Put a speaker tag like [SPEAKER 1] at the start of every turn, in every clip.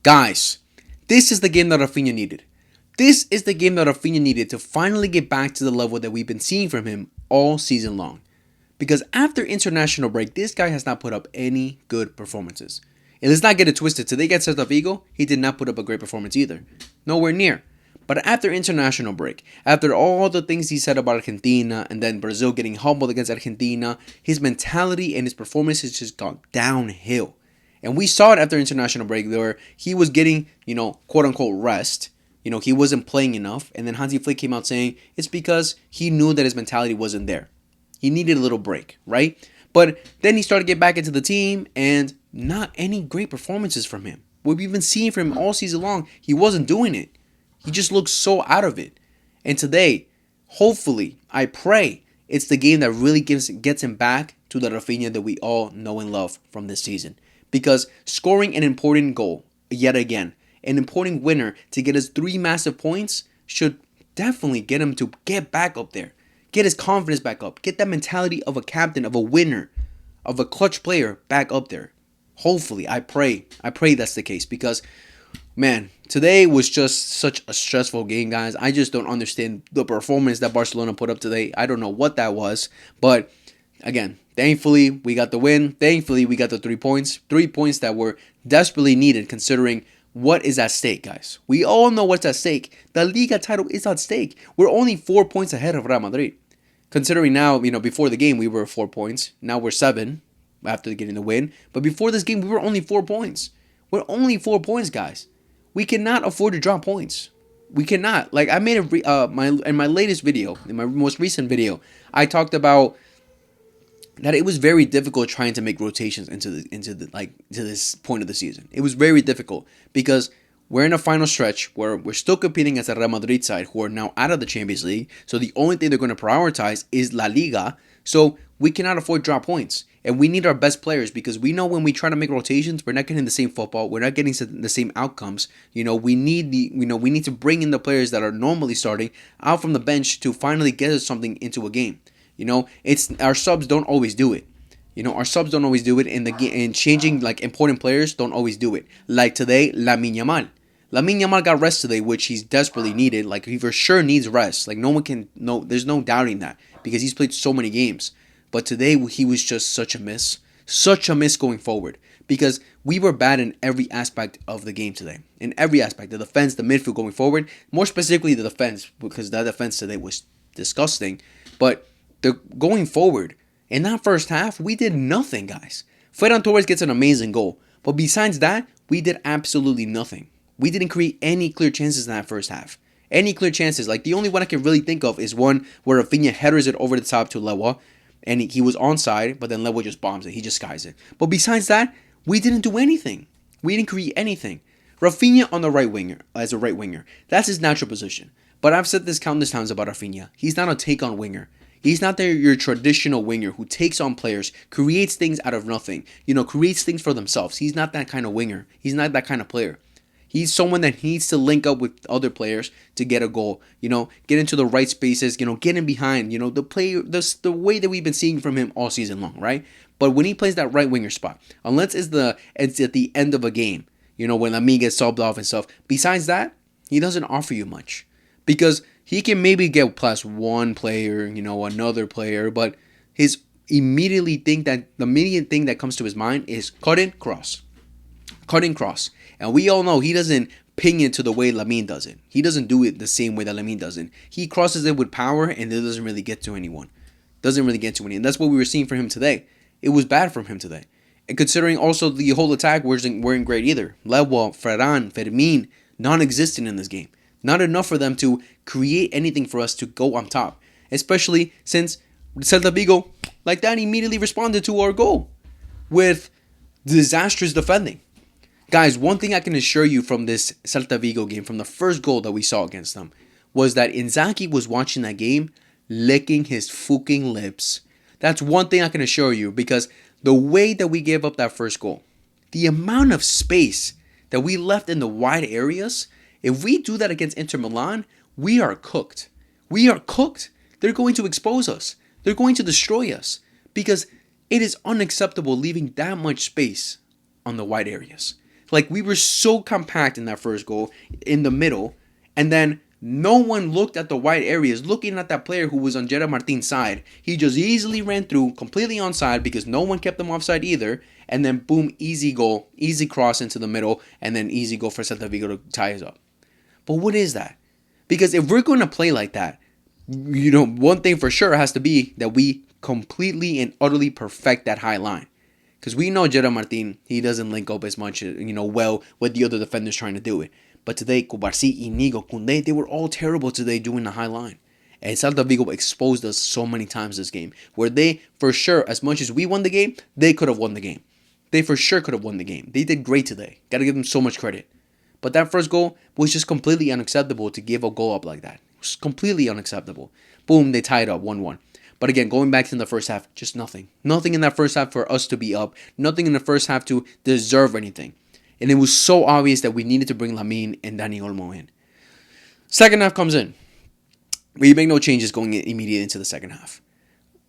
[SPEAKER 1] Guys, this is the game that RAPHINHA needed. This is the game that RAPHINHA needed to finally get back to the level that we've been seeing from him all season long. Because after international break, this guy has not put up any good performances. And let's not get it twisted. Today against Celta Vigo, he did not put up a great performance either. Nowhere near. But after international break, after all the things he said about Argentina and then Brazil getting humbled against Argentina, his mentality and his performance has just gone downhill. And we saw it after international break where he was getting, quote unquote rest. He wasn't playing enough. And then Hansi Flick came out saying it's because he knew that his mentality wasn't there. He needed a little break, right? But then he started to get back into the team and not any great performances from him. What we've been seeing from him all season long, he wasn't doing it. He just looks so out of it. And today, hopefully, I pray it's the game that really gets him back to the RAPHINHA that we all know and love from this season. Because scoring an important goal, yet again, an important winner to get us 3 massive points should definitely get him to get back up there. Get his confidence back up. Get that mentality of a captain, of a winner, of a clutch player back up there. Hopefully, I pray that's the case because, man, today was just such a stressful game, guys. I just don't understand the performance that Barcelona put up today. I don't know what that was, but again, thankfully, we got the win. Thankfully, we got the 3 points. 3 points that were desperately needed considering what is at stake, guys. We all know what's at stake. The Liga title is at stake. We're only 4 points ahead of Real Madrid. Considering now, before the game, we were 4 points. Now we're 7 after getting the win. But before this game, we were only 4 points. We're only 4 points, guys. We cannot afford to drop points. We cannot. Like I made in my latest video, in my most recent video, I talked about that it was very difficult trying to make rotations into this point of the season. It was very difficult because we're in a final stretch where we're still competing against the Real Madrid side who are now out of the Champions League. So the only thing they're going to prioritize is La Liga. So we cannot afford to drop points. And we need our best players because we know when we try to make rotations, we're not getting the same football. We're not getting the same outcomes. We need to bring in the players that are normally starting out from the bench to finally get us something into a game. It's our subs don't always do it. Our subs don't always do it, and changing like important players don't always do it. Like today, Lamine Yamal. Lamine Yamal got rest today, which he's desperately needed. Like he for sure needs rest. Like there's no doubting that because he's played so many games. But today he was just such a miss going forward because we were bad in every aspect of the game today. In every aspect, the defense, the midfield going forward, more specifically the defense because that defense today was disgusting. But going forward, in that first half, we did nothing, guys. Ferran Torres gets an amazing goal. But besides that, we did absolutely nothing. We didn't create any clear chances in that first half. Any clear chances. Like, the only one I can really think of is one where RAPHINHA headers it over the top to Lewa. And he was onside, but then Lewa just bombs it. He just skies it. But besides that, we didn't do anything. We didn't create anything. RAPHINHA on the right winger, as a right winger. That's his natural position. But I've said this countless times about RAPHINHA. He's not a take-on winger. He's not your traditional winger who takes on players, creates things out of nothing, creates things for themselves. He's not that kind of winger. He's not that kind of player. He's someone that needs to link up with other players to get a goal, get into the right spaces, get in behind, the way that we've been seeing from him all season long, right? But when he plays that right winger spot, unless it's at the end of a game, when Lamine gets subbed off and stuff, besides that, he doesn't offer you much. Because he can maybe get plus one player, another player, but the immediate thing that comes to his mind is cut in, cross. Cut in, cross. And we all know he doesn't ping it to the way Lamine does it. He doesn't do it the same way that Lamine does it. He crosses it with power and it doesn't really get to anyone. And that's what we were seeing from him today. It was bad from him today. And considering also the whole attack weren't great either. Lewa, Ferran, Fermin, non-existent in this game. Not enough for them to create anything for us to go on top. Especially since Celta Vigo, like that, immediately responded to our goal with disastrous defending. Guys, one thing I can assure you from this Celta Vigo game, from the first goal that we saw against them, was that Inzaghi was watching that game licking his fucking lips. That's one thing I can assure you because the way that we gave up that first goal, the amount of space that we left in the wide areas, if we do that against Inter Milan, we are cooked. We are cooked. They're going to expose us. They're going to destroy us because it is unacceptable leaving that much space on the wide areas. Like, we were so compact in that first goal in the middle, and then no one looked at the wide areas, looking at that player who was on Gerard Martin's side. He just easily ran through, completely onside because no one kept him offside either. And then boom, easy goal, easy cross into the middle, and then easy goal for Celta Vigo to tie us up. But what is that? Because if we're going to play like that, one thing for sure has to be that we completely and utterly perfect that high line. Because we know Gerard Martin, he doesn't link up as much, well with the other defenders trying to do it. But today, Cubarsí, Inigo, Koundé, they were all terrible today doing the high line. And Celta Vigo exposed us so many times this game. Where they, for sure, as much as we won the game, they could have won the game. They for sure could have won the game. They did great today. Got to give them so much credit. But that first goal was just completely unacceptable to give a goal up like that. It was completely unacceptable. Boom, they tied up 1-1. But again, going back to the first half, just nothing. Nothing in that first half for us to be up. Nothing in the first half to deserve anything. And it was so obvious that we needed to bring Lamine and Dani Olmo in. Second half comes in. We make no changes going immediately into the second half.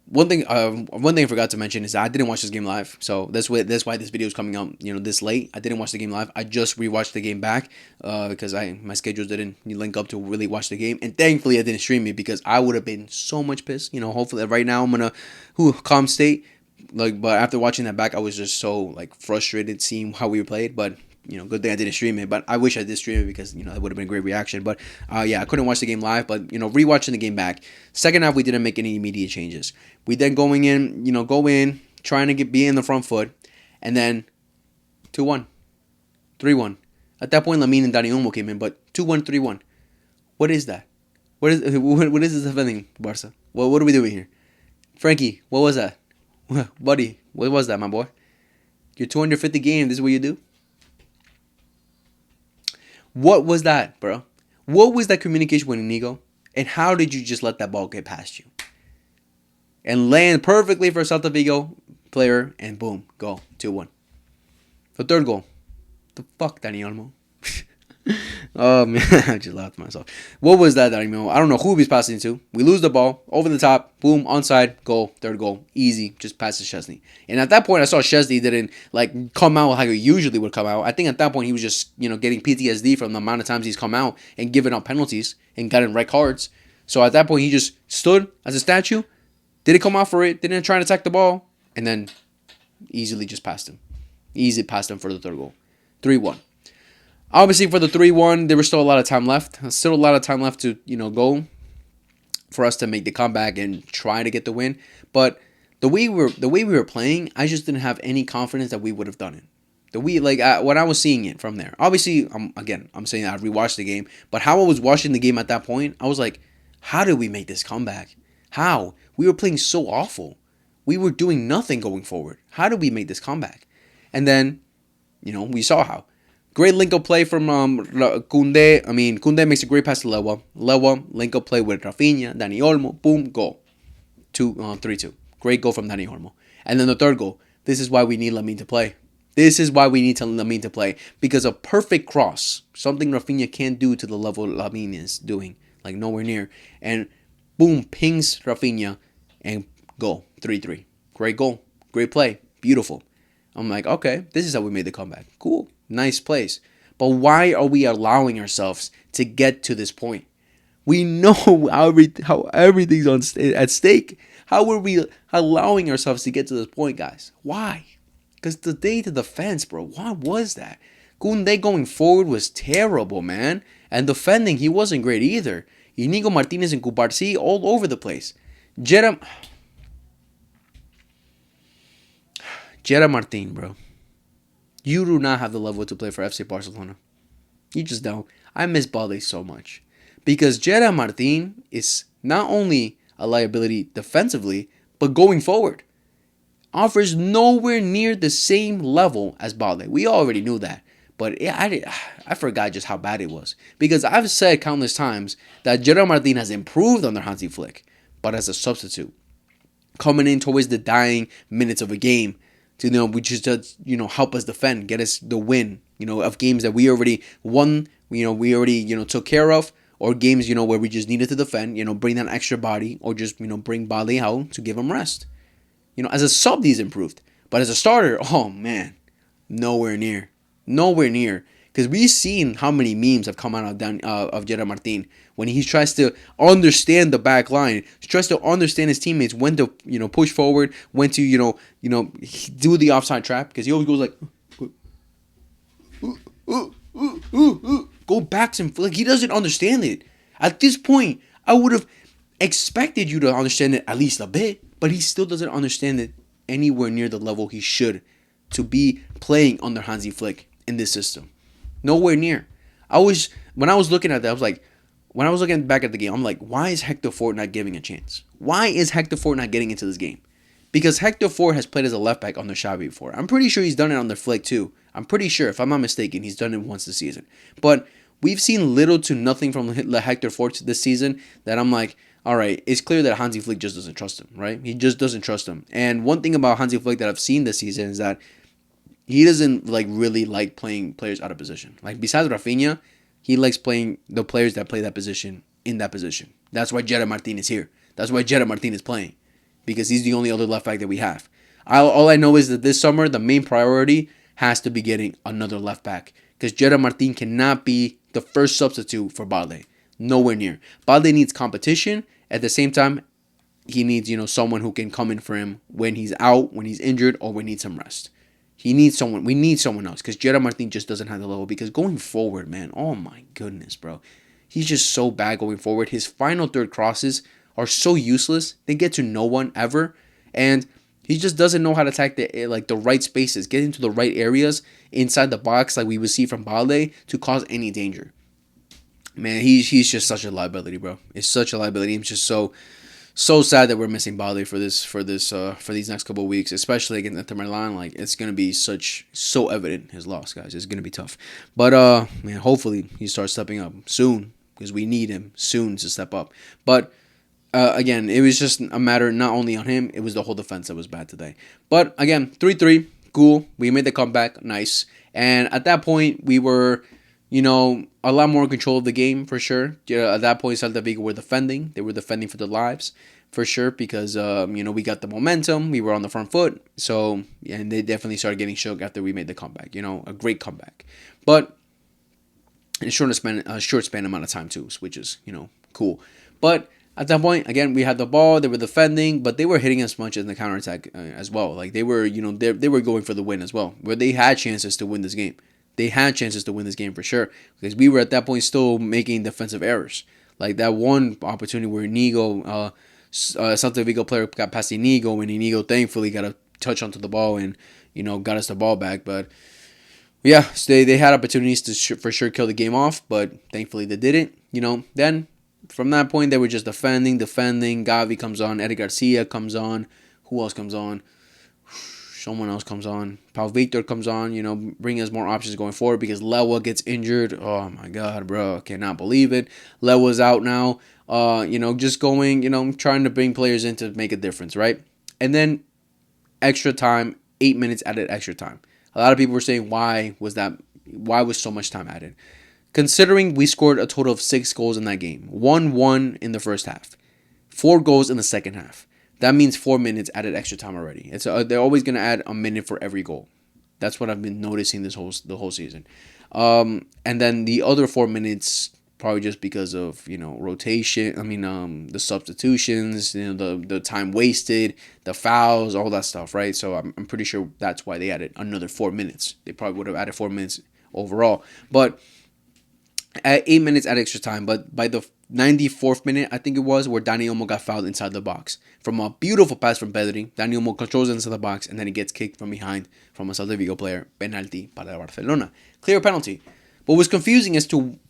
[SPEAKER 1] One thing I forgot to mention is that I didn't watch this game live, so that's why this video is coming out this late. I didn't watch the game live. I just rewatched the game back because my schedules didn't link up to really watch the game, and thankfully I didn't stream it because I would have been so much pissed. Hopefully right now I'm gonna calm state. But after watching that back, I was just so frustrated seeing how we played. But good thing I didn't stream it. But I wish I did stream it because it would have been a great reaction. But I couldn't watch the game live. But rewatching the game back, second half we didn't make any immediate changes. We then go in trying to be in the front foot, and then 2-1, 3-1. At that point, Lamine and Dani Olmo came in, but 2-1, 3-1. What is that? What is this defending, Barca? What are we doing here? Frankie, what was that? Buddy, what was that, my boy? Your 250 game, this is what you do? What was that, bro? What was that communication with Inigo? And how did you just let that ball get past you? And land perfectly for Celta Vigo player, and boom, goal, 2-1. The third goal. The fuck, Dani Olmo? Oh, man, I just laughed at myself. What was that, Dani Olmo? I don't know who he's passing to. We lose the ball, over the top, boom, onside, goal, third goal. Easy, just pass to Szczesny. And at that point, I saw Szczesny didn't, come out like he usually would come out. I think at that point, he was just, getting PTSD from the amount of times he's come out and given up penalties and gotten red cards. So at that point, he just stood as a statue, didn't come out for it, didn't try to attack the ball, and then easily just passed him. Easy passed him for the third goal. 3-1. Obviously, for the 3-1, there was still a lot of time left. Still a lot of time left to, go for us to make the comeback and try to get the win. But the way we were playing, I just didn't have any confidence that we would have done it. When I was seeing it from there. Obviously, I'm saying that I rewatched the game, but how I was watching the game at that point, I was like, how did we make this comeback? How? We were playing so awful. We were doing nothing going forward. How did we make this comeback? And then, we saw how. Great link-up play from Koundé. Koundé makes a great pass to Lewa. Lewa, link-up play with RAPHINHA, Dani Olmo. Boom, goal. 3-2. Great goal from Dani Olmo. And then the third goal. This is why we need Lamine to play. This is why we need Lamine to play. Because a perfect cross, something RAPHINHA can't do to the level Lamine is doing. Nowhere near. And boom, pings RAPHINHA and goal. 3-3. Great goal. Great play. Beautiful. I'm like, okay, this is how we made the comeback. Cool. Nice place. But why are we allowing ourselves to get to this point? We know how everything's at stake. How are we allowing ourselves to get to this point, guys? Why? Because the day to defense, bro. Why was that? Koundé going forward was terrible, man. And defending, he wasn't great either. Inigo Martinez and Cubarsí all over the place. Gerard Martin, bro. You do not have the level to play for FC Barcelona. You just don't. I miss Balde so much. Because Gerard Martin is not only a liability defensively, but going forward. Offers nowhere near the same level as Balde. We already knew that. But I forgot just how bad it was. Because I've said countless times that Gerard Martin has improved under Hansi Flick. But as a substitute. Coming in towards the dying minutes of a game. To which is just help us defend, get us the win, of games that we already won, we already took care of, or games where we just needed to defend, bring that extra body, or just bring Bali out to give him rest. As a sub, he's improved, but as a starter, oh man, nowhere near. Nowhere near. Because we've seen how many memes have come out of Gerard Martin when he tries to understand the back line, he tries to understand his teammates, when to push forward, when to do the offside trap. Because he always goes like, go backs and like he doesn't understand it. At this point, I would have expected you to understand it at least a bit, but he still doesn't understand it anywhere near the level he should to be playing under Hansi Flick in this system. Nowhere near. When I was looking at that, I was like, when I was looking back at the game, I'm like, why is Hector Ford not giving a chance? Why is Hector Ford not getting into this game? Because Hector Ford has played as a left back under Xavi before. I'm pretty sure he's done it under Flick too. I'm pretty sure, if I'm not mistaken, he's done it once this season. But we've seen little to nothing from Hector Ford this season that I'm like, all right, it's clear that Hansi Flick just doesn't trust him, right? He just doesn't trust him. And one thing about Hansi Flick that I've seen this season is that he doesn't really like playing players out of position. Like besides RAPHINHA, he likes playing the players that play that position in that position. That's why Gerard Martin is here. That's why Gerard Martin is playing. Because he's the only other left back that we have. All I know is that this summer, the main priority has to be getting another left back. Because Gerard Martin cannot be the first substitute for Balde. Nowhere near. Balde needs competition. At the same time, he needs someone who can come in for him when he's out, when he's injured, or when he needs some rest. He needs someone. We need someone else. Because Gerard Martin just doesn't have the level. Because going forward, man, oh my goodness, bro. He's just so bad going forward. His final third crosses are so useless. They get to no one ever. And he just doesn't know how to attack the right spaces, get into the right areas inside the box like we would see from Balde to cause any danger. Man, he's just such a liability, bro. It's such a liability. I'm just so sad that we're missing Balde for these next couple of weeks, especially against Inter Milan. Like it's gonna be so evident his loss, guys. It's gonna be tough. But man, hopefully he starts stepping up soon because we need him soon to step up. But again, it was just a matter not only on him, it was the whole defense that was bad today. But again, 3-3, cool. We made the comeback, nice. And at that point, we were, a lot more in control of the game for sure. At that point, Celta Vigo were defending. They were defending for their lives for sure because, we got the momentum. We were on the front foot. So, and they definitely started getting shook after we made the comeback. A great comeback. But in a short span amount of time too, which is, cool. But at that point, again, we had the ball. They were defending, but they were hitting us much in the counterattack as well. Like they were, they were going for the win as well. Where they had chances to win this game. They had chances to win this game for sure because we were at that point still making defensive errors. Like that one opportunity where Inigo, Celta Vigo player got past Inigo, and Inigo thankfully got a touch onto the ball and got us the ball back. But yeah, so they had opportunities to for sure kill the game off, but thankfully they didn't. Then. From that point, they were just defending. Gavi comes on. Eddie Garcia comes on. Who else comes on? Someone else comes on. Pau Victor comes on, bringing us more options going forward because Lewa gets injured. Oh, my God, bro. I cannot believe it. Lewa's out now. Just going, trying to bring players in to make a difference, right? And then extra time, 8 minutes added extra time. A lot of people were saying, why was so much time added? Considering we scored a total of 6 goals in that game. 1-1 in the first half. 4 goals in the second half. That means 4 minutes added extra time already. They're always going to add a minute for every goal. That's what I've been noticing the whole season. And then the other 4 minutes, probably just because of, rotation. The substitutions, the time wasted, the fouls, all that stuff, right? So I'm pretty sure that's why they added another 4 minutes. They probably would have added 4 minutes overall. But at 8 minutes at extra time, but by the 94th minute, I think it was, where Dani Olmo got fouled inside the box. From a beautiful pass from Pedri, Dani Olmo controls it inside the box, and then he gets kicked from behind from a Celta Vigo player. Penalty para Barcelona. Clear penalty. What was confusing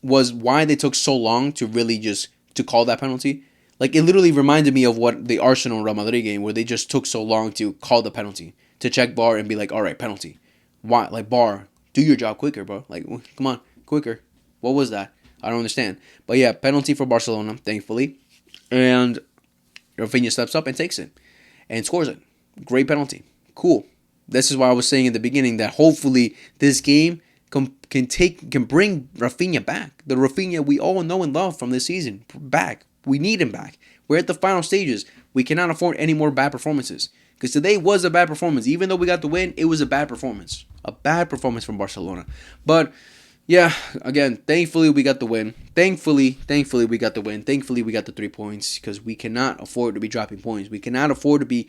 [SPEAKER 1] was why they took so long to really just to call that penalty. Like, it literally reminded me of what the Arsenal Real Madrid game, where they just took so long to call the penalty. To check VAR and be like, all right, penalty. Why? Like, VAR, do your job quicker, bro. Like, come on, quicker. What was that? I don't understand. But yeah, penalty for Barcelona, thankfully. And RAPHINHA steps up and takes it. And scores it. Great penalty. Cool. This is why I was saying in the beginning that hopefully this game can bring RAPHINHA back. The RAPHINHA we all know and love from this season. Back. We need him back. We're at the final stages. We cannot afford any more bad performances. Because today was a bad performance. Even though we got the win, it was a bad performance. A bad performance from Barcelona. But yeah, again, thankfully we got the win. Thankfully we got the win. Thankfully we got the 3 points because we cannot afford to be dropping points. We cannot afford to be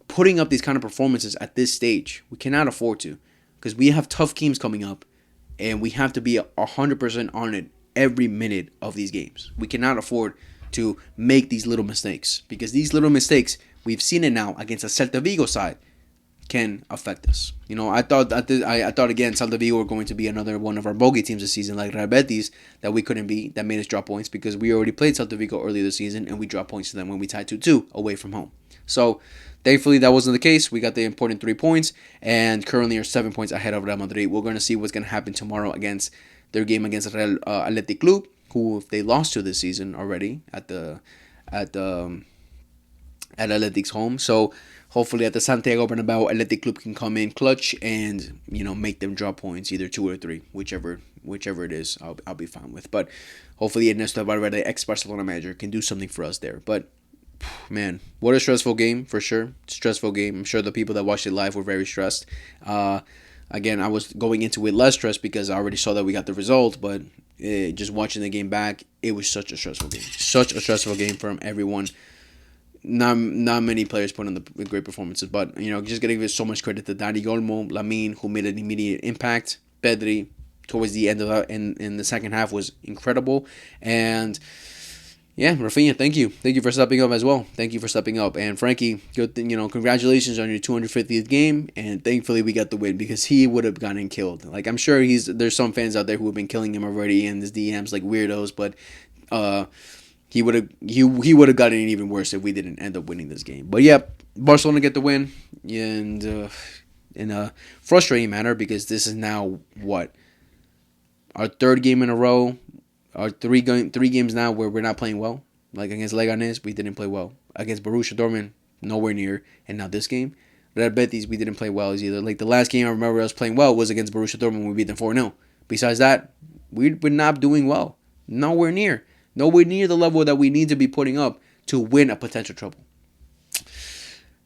[SPEAKER 1] putting up these kind of performances at this stage. We cannot afford to because we have tough games coming up and we have to be 100% on it every minute of these games. We cannot afford to make these little mistakes because these little mistakes, we've seen it now against a Celta Vigo side, can affect us. You know, I thought again Celta Vigo were going to be another one of our bogey teams this season, like Real Betis, that we couldn't beat, that made us drop points because we already played Celta Vigo earlier this season and we dropped points to them when we tied 2-2 away from home. So thankfully that wasn't the case. We got the important 3 points and currently are 7 points ahead of Real Madrid. We're going to see what's going to happen tomorrow against their game against Real Athletic Club, who if they lost to this season already at Atletic's home. So hopefully at the Santiago Bernabeu, Athletic Club can come in clutch and, you know, make them drop points, either 2 or 3, whichever it is. I'll be fine with. But hopefully Ernesto Valverde, ex-Barcelona manager, can do something for us there. But man, what a stressful game for sure. Stressful game. I'm sure the people that watched it live were very stressed. Again, I was going into it less stressed because I already saw that we got the result, but just watching the game back, it was such a stressful game. Such a stressful game from everyone. Not many players put on the great performances, but you know, just gotta give so much credit to Dani Olmo, Lamine, who made an immediate impact. Pedri, towards the end of in the second half, was incredible, and yeah, Rafinha, thank you for stepping up as well. Thank you for stepping up, and Frankie, good, you know, congratulations on your 250th game, and thankfully we got the win because he would have gotten killed. Like I'm sure there's some fans out there who have been killing him already in his DMs like weirdos, but he would have gotten it even worse if we didn't end up winning this game. But yeah, Barcelona get the win, and in a frustrating manner because this is now what, our third game in a row. Our three games now where we're not playing well. Like against Leganes, we didn't play well. Against Borussia Dortmund, nowhere near. And now this game, Real Betis, we didn't play well either. Like the last game I remember us playing well was against Borussia Dortmund when we beat them 4-0. Besides that, we're not doing well. Nowhere near. Nowhere near the level that we need to be putting up to win a potential treble.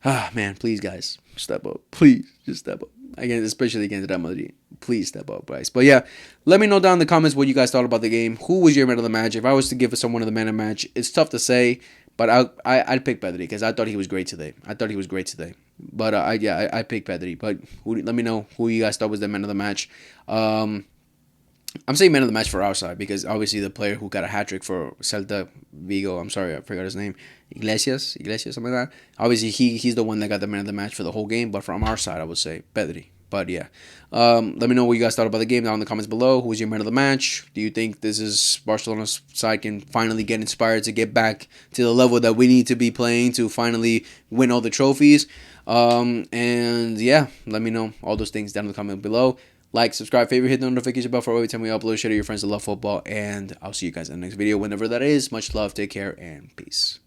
[SPEAKER 1] Ah, man, please, guys, step up. Please, just step up. Again, especially against Real Madrid. Please step up, guys. But yeah, let me know down in the comments what you guys thought about the game. Who was your man of the match? If I was to give someone the man of the match, it's tough to say, but I'd pick Pedri because I thought he was great today. But I picked Pedri. But let me know who you guys thought was the man of the match. I'm saying man of the match for our side because obviously the player who got a hat trick for Celta Vigo, I'm sorry, I forgot his name, Iglesias, something like that. Obviously he's the one that got the man of the match for the whole game, but from our side I would say Pedri. But yeah, let me know what you guys thought about the game down in the comments below. Who was your man of the match? Do you think this is Barcelona's side can finally get inspired to get back to the level that we need to be playing to finally win all the trophies? And yeah, let me know all those things down in the comment below. Like, subscribe, favorite, hit the notification bell for every time we upload. Share to your friends that love football. And I'll see you guys in the next video, whenever that is. Much love, take care, and peace.